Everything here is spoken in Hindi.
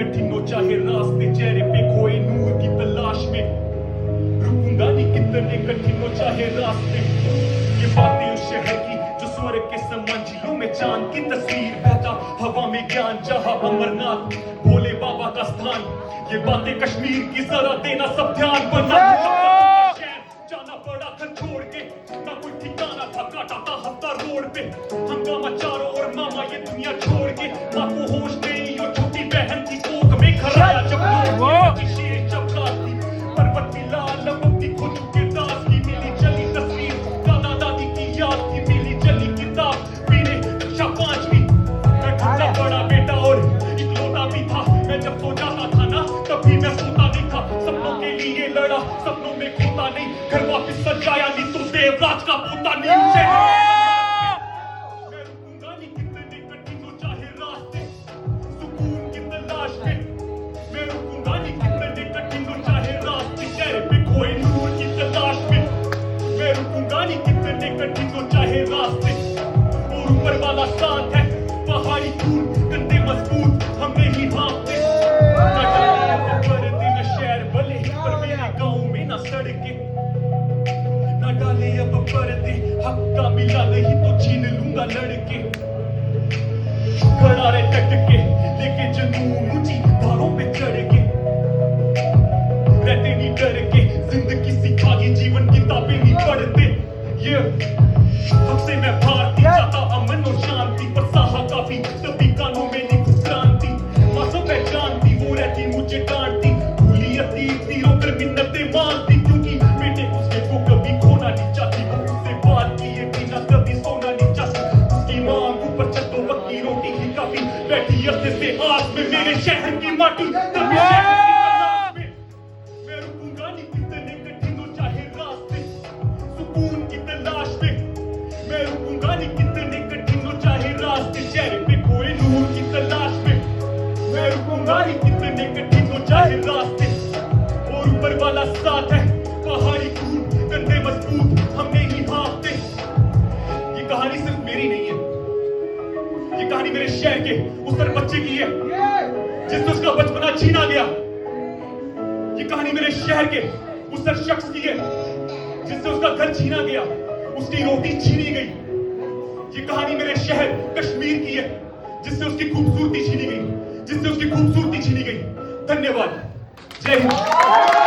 कठिन हो चाहे रास्ते, चेहरे पे खोए नूर की तलाश में। रुकूंगा नहीं कितने कठिन हो चाहे रास्ते। ये बातें उस शहर की जो स्वर्ग के समान, झीलों में चांद की तस्वीर बहता, हवा में ज्ञान जहां अमरनाथ भोले बाबा का स्थान। ये बातें कश्मीर की, जरा देना सब ध्यान। बनना जाना पड़ा घर छोड़ के, ना कोई ठिकाना था, काटा था हफ्ता रोड पे। हंगामा चारों ओर, मामा ये दुनिया छोड़ के। माँ को होश नहीं और छोटी बहन की कोख में खराया जब शेर चपराती। पर्वत की लाल लपकती खो चुके दास की, मिली चली तस्वीर दादा दादी की याद की, मिली चली किताब पीने कक्षा 5वीं। मैं ढूंढा बड़ा बेटा और इकलौता भी था। मैं जब सो जाता था ना तभी मैं सोता नहीं था। सपनों के लिए लड़ा, सपनों में खोता नहीं। घर वापिस सजाया नहीं तो देवराज का पोता नहीं। मैं रुकूंगा नहीं कितने कठिन हो चाहे रास्ते, सुकून की तलाश में। मैं रुकूंगा नहीं कितने कठिन हो चाहे रास्ते, चेहरे पे खोए नूर की तलाश में। मैं रुकूंगा नहीं कितने कठिन हो चाहे रास्ते, और ऊपर वाला साथ है। पहाड़ी दूर कंधे मजबूत हमने ही भांपते। दिन शहर भले पर मेरे गाँव में ना सड़के, ना डाले अब पर्दे। हक का मिला नहीं तो छीन लूंगा लड़के। खड़ा रहे टक के लेके जुनून ऊंची धारों पे चढ़ के। रहते नहीं डर के, जिंदगी सिखाई जीवन किताबें नहीं पढ़ते। ये हक से मैं भारती चाहता अमन और शांति, पर साहा काफी तभी कानों में लिखूं क्रांति। माँ सब पहचानती वो रहती मुझे डांटती, भूली अतीत तीरों पर मिन्नतें मांगती। क्योंकि बेटे उसके को कभी खोना नहीं चाहती, वो उससे बात किए बिना कभी सोना नहीं चाहती। उसकी मांग ऊपर छतों पक्की रोटी ही काफी, बैठी अरसे से आस में मेरे शहर की माटी। तभी शहर की तलाश में। मैं रुकूंगा नहीं कितने कठिन हो चाहे रास्ते, सुकून की तलाश में। मैं रुकूंगा नहीं कितने कठिन हो चाहे रास्ते, चेहरे पे खोए नूर की तलाश में। मैं रुकूंगा नहीं कितने कठिन हो चाहे रास्ते, और ऊपर वाला साथ है। पहाड़ी दूर कंधे मजबूत हमने ही भांपते। ये कहानी सिर्फ मेरी नहीं है, ये कहानी मेरे शहर के उस तरह बच्चे की है जिससे उसका बचपना छीना गया। ये कहानी मेरे शहर के उस तरह शख्स की है जिससे उसका घर छीना गया, उसकी रोटी छीनी गई। ये कहानी मेरे शहर कश्मीर की है जिससे उसकी खूबसूरती छीनी गई, जिससे उसकी खूबसूरती छीनी गई। धन्यवाद। जय हिंद।